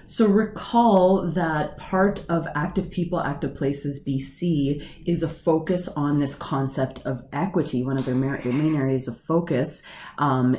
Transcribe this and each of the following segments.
So recall that part of Active People, Active Places BC is a focus on this concept of equity. One of their main areas of focus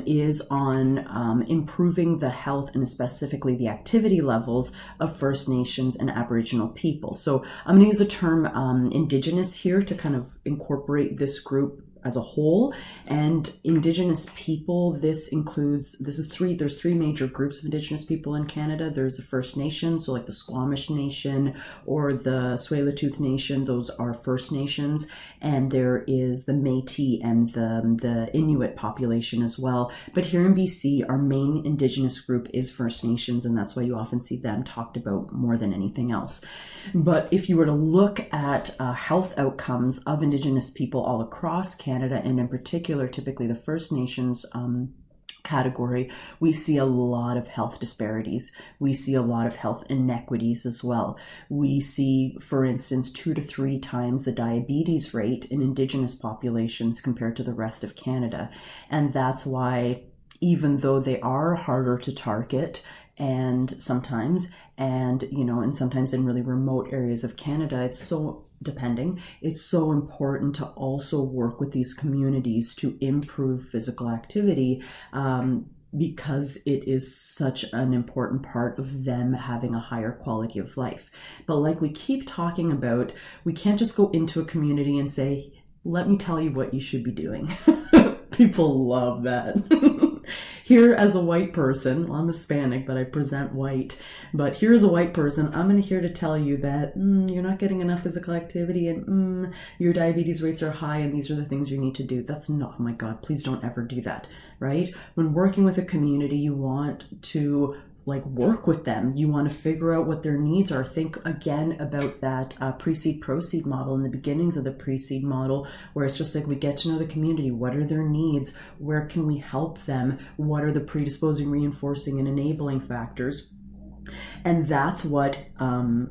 is on improving the health and specifically the activity levels of First Nations and Aboriginal people. So I'm going to use the term Indigenous here to kind of incorporate this group as a whole. And Indigenous people, there's three major groups of Indigenous people in Canada. There's the First Nations, so like the Squamish Nation or the Tsleil-Waututh Nation, those are First Nations. And there is the Métis and the Inuit population as well. But here in BC, our main Indigenous group is First Nations, and that's why you often see them talked about more than anything else. But if you were to look at health outcomes of Indigenous people all across Canada, and in particular, typically the First Nations category, we see a lot of health disparities. We see a lot of health inequities as well. We see, for instance, 2 to 3 times the diabetes rate in Indigenous populations compared to the rest of Canada. And that's why, even though they are harder to target, and sometimes in really remote areas of Canada, it's so important to also work with these communities to improve physical activity, because it is such an important part of them having a higher quality of life. But like we keep talking about, we can't just go into a community and say, let me tell you what you should be doing. People love that. Here as a white person, well, I'm Hispanic, but I present white. But here as a white person, I'm here to tell you that you're not getting enough physical activity, and your diabetes rates are high, and these are the things you need to do. That's not, oh my God, please don't ever do that, right? When working with a community, you want to work with them. You want to figure out what their needs are. Think again about that pre-seed proceed model in the beginnings of the pre-seed model, where it's just we get to know the community. What are their needs? Where can we help them? What are the predisposing, reinforcing, and enabling factors? And that's what are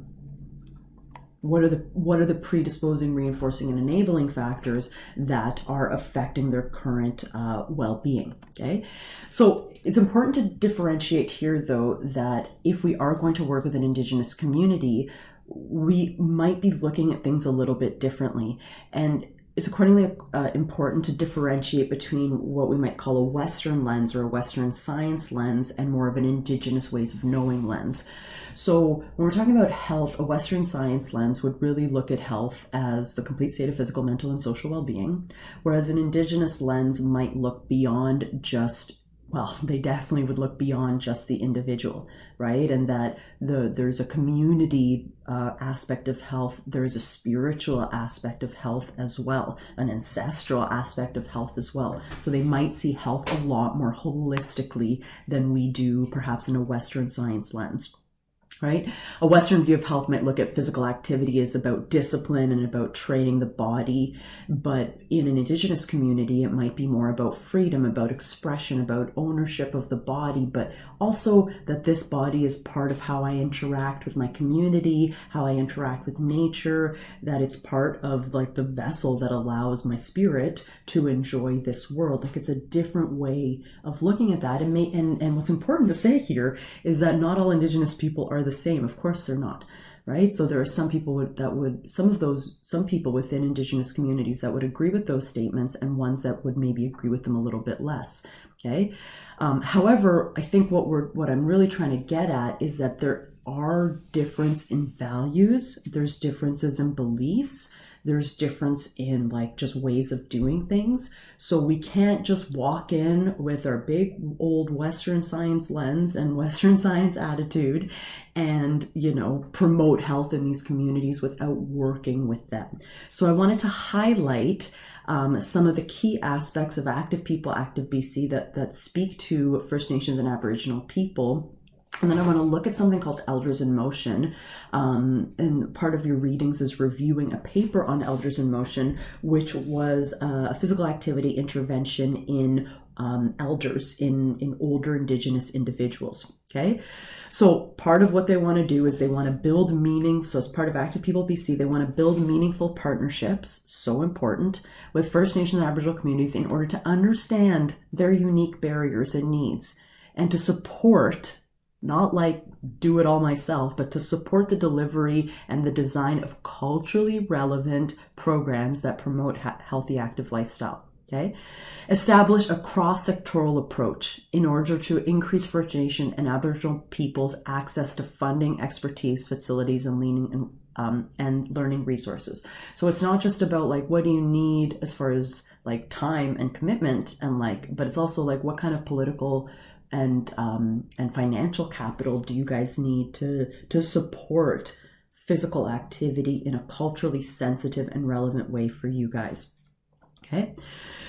the predisposing, reinforcing, and enabling factors that are affecting their current well-being, okay? So it's important to differentiate here, though, that if we are going to work with an Indigenous community, we might be looking at things a little bit differently. And it's accordingly important to differentiate between what we might call a Western lens or a Western science lens and more of an Indigenous ways of knowing lens. So when we're talking about health, a Western science lens would really look at health as the complete state of physical, mental, and social well-being, whereas an Indigenous lens might look beyond just, well, they definitely would look beyond just the individual, right? And that there's a community aspect of health, there's a spiritual aspect of health as well, an ancestral aspect of health as well. So they might see health a lot more holistically than we do perhaps in a Western science lens. Right? A Western view of health might look at physical activity as about discipline and about training the body, but in an Indigenous community, it might be more about freedom, about expression, about ownership of the body, but also that this body is part of how I interact with my community, how I interact with nature, that it's part of the vessel that allows my spirit to enjoy this world. It's a different way of looking at that. And what's important to say here is that not all Indigenous people are the same. Of course they're not, right? So there are some people some people within Indigenous communities that would agree with those statements, and ones that would maybe agree with them a little bit less. Okay. However, I think what I'm really trying to get at is that there are differences in values, there's differences in beliefs, there's difference in just ways of doing things. So we can't just walk in with our big old Western science lens and Western science attitude and, promote health in these communities without working with them. So I wanted to highlight some of the key aspects of Active People, Active BC that speak to First Nations and Aboriginal people. And then I want to look at something called Ellers Emotion. And part of your readings is reviewing a paper on Ellers Emotion, which was a physical activity intervention in elders, in older Indigenous individuals. Okay. So part of what they want to do is they want to build so as part of Active People BC, they want to build meaningful partnerships, so important, with First Nations and Aboriginal communities in order to understand their unique barriers and needs, and to support not like do it all myself, but to support the delivery and the design of culturally relevant programs that promote healthy, active lifestyle. Okay, establish a cross-sectoral approach in order to increase First Nation and Aboriginal people's access to funding, expertise, facilities, and learning resources. So it's not just about like what do you need as far as like time and commitment and like, but it's also like what kind of political and financial capital do you guys need to support physical activity in a culturally sensitive and relevant way for you guys. Okay,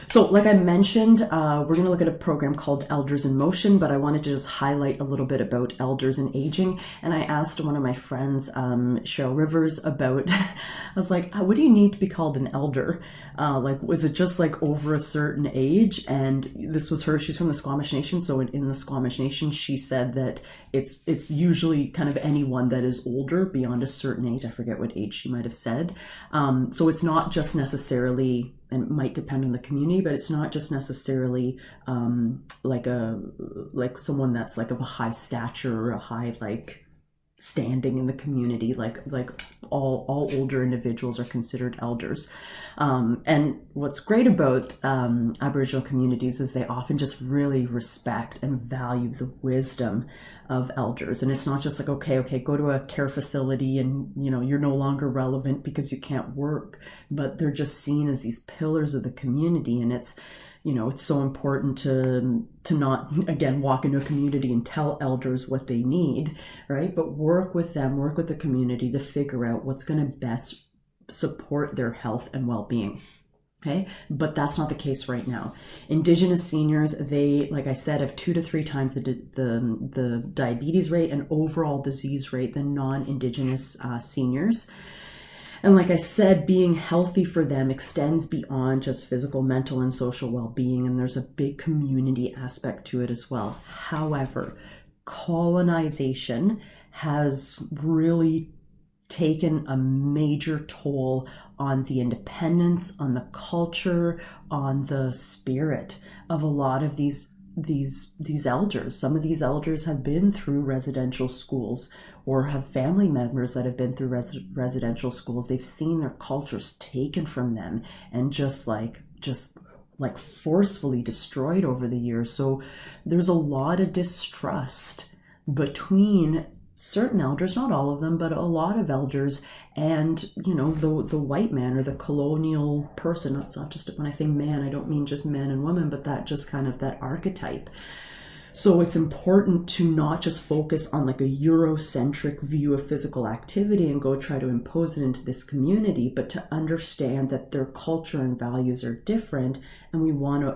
so like I mentioned, we're going to look at a program called Ellers Emotion, but I wanted to just highlight a little bit about elders and aging. And I asked one of my friends, Cheryl Rivers, about, I was like, what do you need to be called an elder? Like, was it just like over a certain age? And this was her, she's from the Squamish Nation. So in the Squamish Nation, she said that it's usually kind of anyone that is older beyond a certain age. I forget what age she might have said. So it's not just necessarily, and it might depend on the community, but it's not just necessarily like someone that's like of a high stature or a high like standing in the community. Like all older individuals are considered elders. And what's great about Aboriginal communities is they often just really respect and value the wisdom of elders. And it's not just like, okay, go to a care facility and, you know, you're no longer relevant because you can't work, but they're just seen as these pillars of the community. And it's, you know, it's so important to not, again, walk into a community and tell elders what they need, right? But work with them, work with the community to figure out what's going to best support their health and well-being. Okay, but that's not the case right now. Indigenous seniors, they, like I said, have 2 to 3 times the diabetes rate and overall disease rate than non-Indigenous seniors. And like I said, being healthy for them extends beyond just physical, mental, and social well-being, and there's a big community aspect to it as well. However, colonization has really taken a major toll on the independence, on the culture, on the spirit of a lot of these elders. Some of these elders have been through residential schools or have family members that have been through residential schools. They've seen their cultures taken from them and just forcefully destroyed over the years. So there's a lot of distrust between certain elders, not all of them, but a lot of elders, and, you know, the white man or the colonial person. It's not just, when I say man, I don't mean just men and women, but that just kind of that archetype. So it's important to not just focus on like a Eurocentric view of physical activity and go try to impose it into this community, but to understand that their culture and values are different. And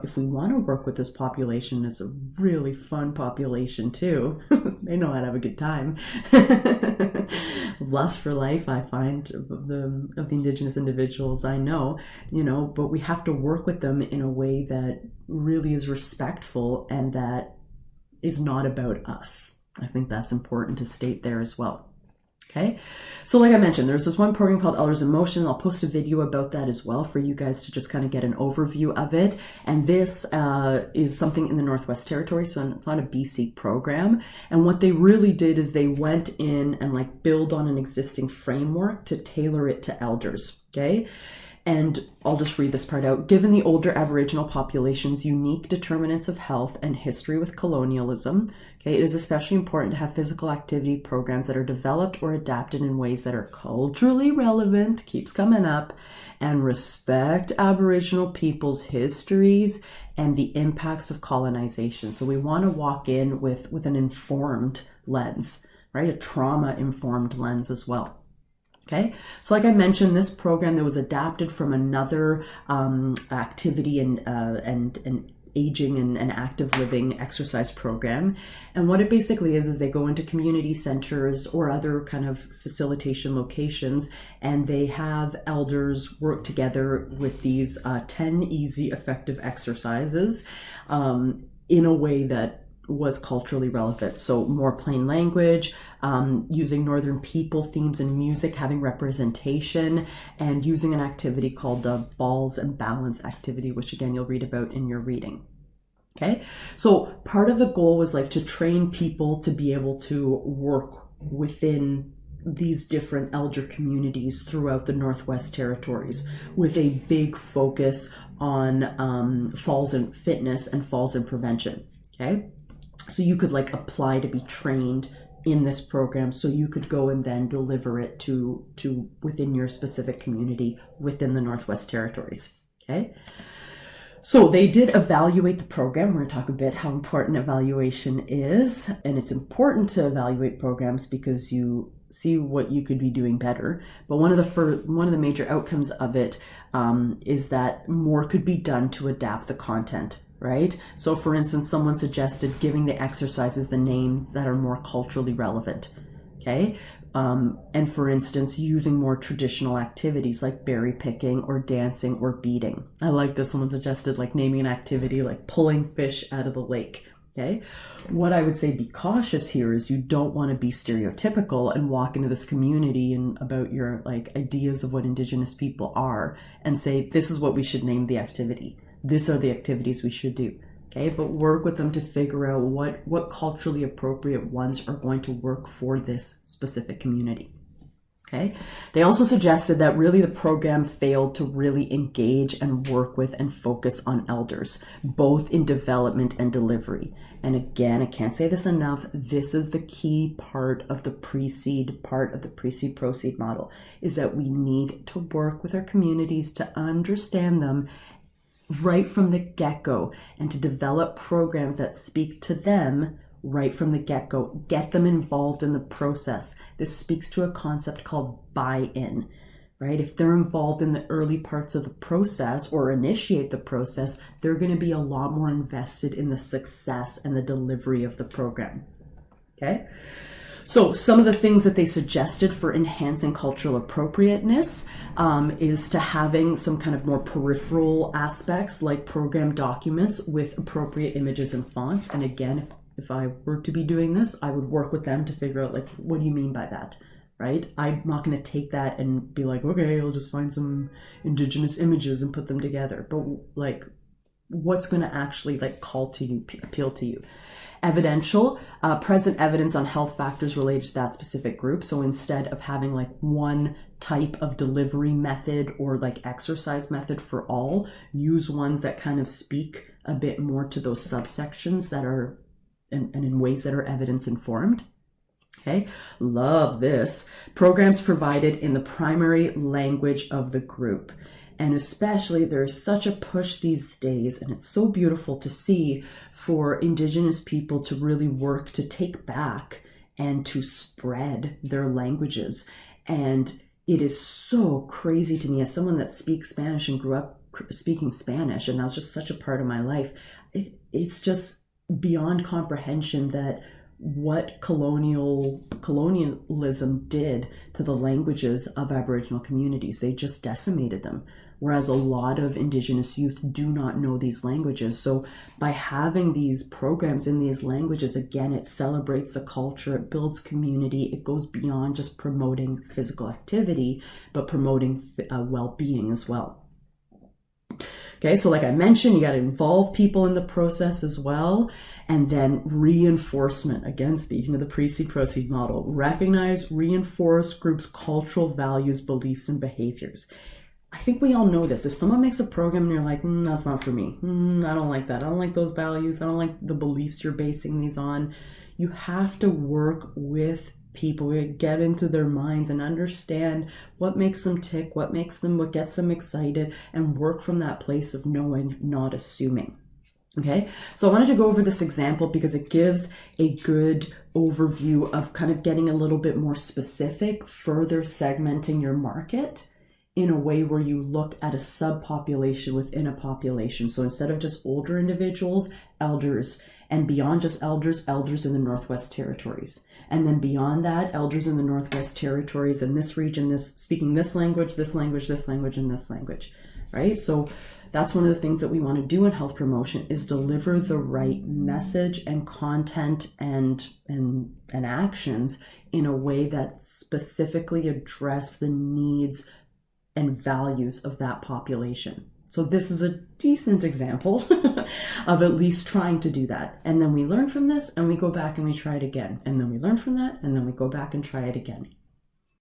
if we want to work with this population, it's a really fun population too. They know how to have a good time. Lust for life, I find, of the Indigenous individuals I know, you know, but we have to work with them in a way that really is respectful and that is not about us. I think that's important to state there as well. Okay, so like I mentioned, there's this one program called Ellers Emotion. I'll post a video about that as well for you guys to just kind of get an overview of it. And this is something in the Northwest Territory, so it's not a BC program. And what they really did is they went in and like build on an existing framework to tailor it to elders. Okay. And I'll just read this part out. Given the older Aboriginal population's unique determinants of health and history with colonialism, okay, it is especially important to have physical activity programs that are developed or adapted in ways that are culturally relevant, keeps coming up, and respect Aboriginal people's histories and the impacts of colonization. So we want to walk in with an informed lens, right? A trauma-informed lens as well. Okay, so like I mentioned, this program that was adapted from another activity and aging and active living exercise program. And what it basically is they go into community centers or other kind of facilitation locations, and they have elders work together with these 10 easy, effective exercises in a way that was culturally relevant. So more plain language, using Northern people themes and music, having representation, and using an activity called balls and balance activity, which again, you'll read about in your reading. Okay, so part of the goal was like to train people to be able to work within these different elder communities throughout the Northwest Territories with a big focus on falls in fitness and falls in prevention. Okay, so you could like apply to be trained in this program, so you could go and then deliver it to within your specific community within the Northwest Territories. Okay. So they did evaluate the program. We're going to talk a bit how important evaluation is. And it's important to evaluate programs because you see what you could be doing better. But one of the major outcomes of it is that more could be done to adapt the content, right? So for instance, someone suggested giving the exercises the names that are more culturally relevant. Okay. And for instance, using more traditional activities like berry picking or dancing or beading. I like this. Someone suggested like naming an activity like pulling fish out of the lake. Okay. What I would say be cautious here is you don't want to be stereotypical and walk into this community and about your like ideas of what Indigenous people are and say, this is what we should name the activity. These are the activities we should do. Okay, but work with them to figure out what culturally appropriate ones are going to work for this specific community. Okay, they also suggested that really the program failed to really engage and work with and focus on elders, both in development and delivery. And again, I can't say this enough, this is the key part of the pre-seed proceed model, is that we need to work with our communities to understand them right from the get-go and to develop programs that speak to them right from the get-go. Get them involved in the process. This speaks to a concept called buy-in, right? If they're involved in the early parts of the process or initiate the process, they're going to be a lot more invested in the success and the delivery of the program. Okay? So some of the things that they suggested for enhancing cultural appropriateness is to having some kind of more peripheral aspects like program documents with appropriate images and fonts. And again, if I were to be doing this, I would work with them to figure out like, what do you mean by that? Right? I'm not going to take that and be like, okay, I'll just find some Indigenous images and put them together. But like, what's going to actually like call to you, appeal to you? Evidential, present evidence on health factors related to that specific group. So instead of having like one type of delivery method or like exercise method for all, use ones that kind of speak a bit more to those subsections that are and in ways that are evidence informed. Okay, love this. Programs provided in the primary language of the group. And especially there's such a push these days, and it's so beautiful to see for Indigenous people to really work to take back and to spread their languages. And it is so crazy to me as someone that speaks Spanish and grew up speaking Spanish, and that was just such a part of my life. It's just beyond comprehension that what colonialism did to the languages of Aboriginal communities. They just decimated them. Whereas a lot of Indigenous youth do not know these languages. So by having these programs in these languages, again, it celebrates the culture, it builds community, it goes beyond just promoting physical activity, but promoting well-being as well. Okay, so like I mentioned, you got to involve people in the process as well. And then reinforcement, again, speaking of the pre-seed proceed model, recognize, reinforce groups' cultural values, beliefs, and behaviors. I think we all know this. If someone makes a program and you're like, that's not for me. I don't like that. I don't like those values. I don't like the beliefs you're basing these on. You have to work with people, get into their minds and understand what makes them tick, what gets them excited, and work from that place of knowing, not assuming. Okay, so I wanted to go over this example because it gives a good overview of kind of getting a little bit more specific, further segmenting your market in a way where you look at a subpopulation within a population. So instead of just older individuals, elders, and beyond just elders in the Northwest Territories. And then beyond that, elders in the Northwest Territories in this region, speaking this language, and this language, right? So that's one of the things that we want to do in health promotion is deliver the right message and content and actions in a way that specifically address the needs and values of that population. So this is a decent example of at least trying to do that. And then we learn from this and we go back and we try it again. And then we learn from that and then we go back and try it again.